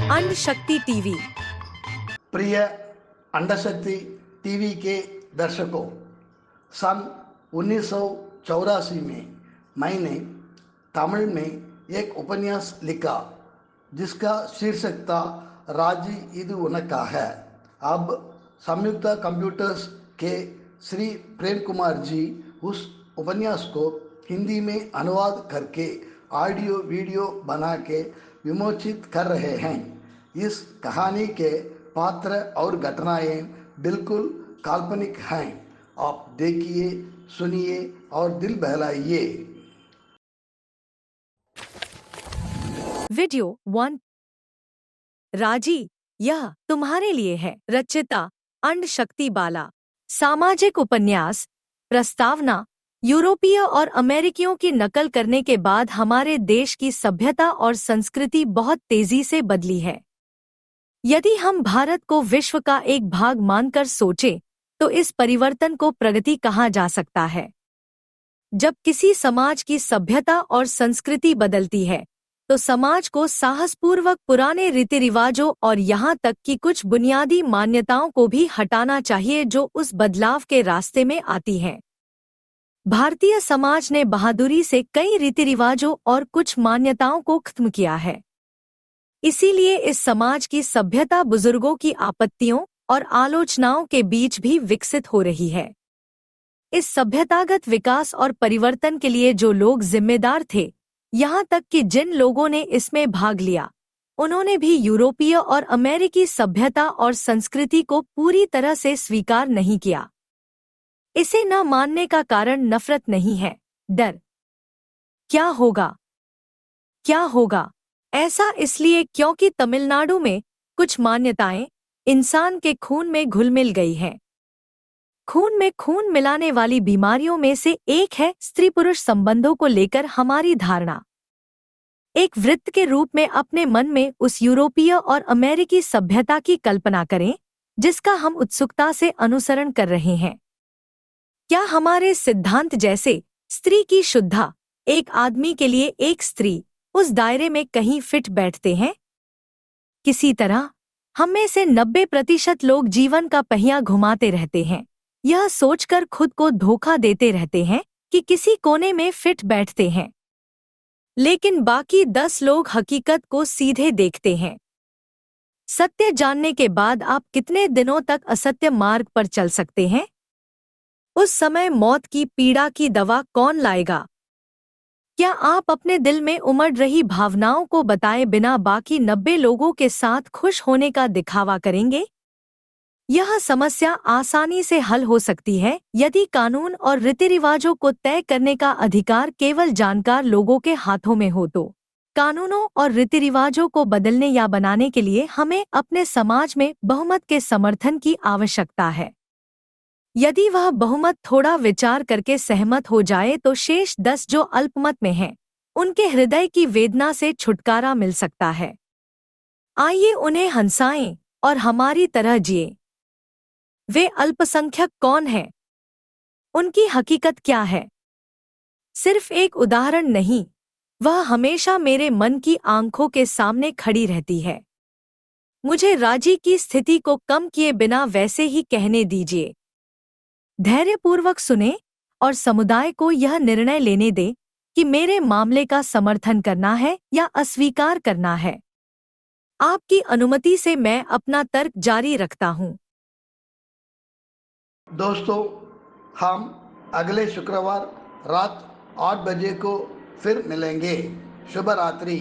अंड शक्ति टीवी। प्रिय अंडशक्ति टीवी के दर्शकों, सन 1984 में मैंने तमिल में एक उपन्यास लिखा जिसका शीर्षक था राजी इदु उनका है। अब संयुक्त कंप्यूटर्स के श्री प्रेम कुमार जी उस उपन्यास को हिंदी में अनुवाद करके ऑडियो वीडियो बना के विमोचित कर रहे हैं। इस कहानी के पात्र और घटनाएं बिल्कुल काल्पनिक हैं। आप देखिए, सुनिए और दिल बहलाइए। वीडियो 1। राजी, यह तुम्हारे लिए है। रचिता अंड शक्ति बाला। सामाजिक उपन्यास। प्रस्तावना। यूरोपीय और अमेरिकियों की नकल करने के बाद हमारे देश की सभ्यता और संस्कृति बहुत तेजी से बदली है। यदि हम भारत को विश्व का एक भाग मानकर सोचें, तो इस परिवर्तन को प्रगति कहा जा सकता है। जब किसी समाज की सभ्यता और संस्कृति बदलती है, तो समाज को साहसपूर्वक पुराने रीति रिवाजों और यहाँ तक कि कुछ बुनियादी मान्यताओं को भी हटाना चाहिए जो उस बदलाव के रास्ते में आती हैं। भारतीय समाज ने बहादुरी से कई रीति रिवाजों और कुछ मान्यताओं को खत्म किया है। इसीलिए इस समाज की सभ्यता बुजुर्गों की आपत्तियों और आलोचनाओं के बीच भी विकसित हो रही है। इस सभ्यतागत विकास और परिवर्तन के लिए जो लोग जिम्मेदार थे, यहाँ तक कि जिन लोगों ने इसमें भाग लिया, उन्होंने भी यूरोपीय और अमेरिकी सभ्यता और संस्कृति को पूरी तरह से स्वीकार नहीं किया। इसे न मानने का कारण नफरत नहीं है, डर। क्या होगा? क्या होगा? ऐसा इसलिए क्योंकि तमिलनाडु में कुछ मान्यताएं इंसान के खून में घुल मिल गई हैं। खून में खून मिलाने वाली बीमारियों में से एक है स्त्री पुरुष संबंधों को लेकर हमारी धारणा। एक वृत्त के रूप में अपने मन में उस यूरोपीय और अमेरिकी सभ्यता की कल्पना करें जिसका हम उत्सुकता से अनुसरण कर रहे हैं। क्या हमारे सिद्धांत जैसे स्त्री की शुद्धता, एक आदमी के लिए एक स्त्री, उस दायरे में कहीं फिट बैठते हैं? किसी तरह हम में से 90% लोग जीवन का पहिया घुमाते रहते हैं, यह सोचकर खुद को धोखा देते रहते हैं कि किसी कोने में फिट बैठते हैं। लेकिन बाकी 10 लोग हकीकत को सीधे देखते हैं। सत्य जानने के बाद आप कितने दिनों तक असत्य मार्ग पर चल सकते हैं? उस समय मौत की पीड़ा की दवा कौन लाएगा? क्या आप अपने दिल में उमड़ रही भावनाओं को बताए बिना बाकी 90 लोगों के साथ खुश होने का दिखावा करेंगे? यह समस्या आसानी से हल हो सकती है यदि कानून और रीति रिवाजों को तय करने का अधिकार केवल जानकार लोगों के हाथों में हो तो। कानूनों और रीति रिवाजों को बदलने या बनाने के लिए हमें अपने समाज में बहुमत के समर्थन की आवश्यकता है। यदि वह बहुमत थोड़ा विचार करके सहमत हो जाए तो शेष 10 जो अल्पमत में हैं, उनके हृदय की वेदना से छुटकारा मिल सकता है। आइए उन्हें हंसाएं और हमारी तरह जिए। वे अल्पसंख्यक कौन हैं? उनकी हकीकत क्या है? सिर्फ एक उदाहरण नहीं, वह हमेशा मेरे मन की आंखों के सामने खड़ी रहती है। मुझे राजी की स्थिति को कम किए बिना वैसे ही कहने दीजिए। धैर्यपूर्वक सुने और समुदाय को यह निर्णय लेने दे कि मेरे मामले का समर्थन करना है या अस्वीकार करना है। आपकी अनुमति से मैं अपना तर्क जारी रखता हूँ। दोस्तों, हम अगले शुक्रवार रात 8 बजे को फिर मिलेंगे। शुभ रात्रि।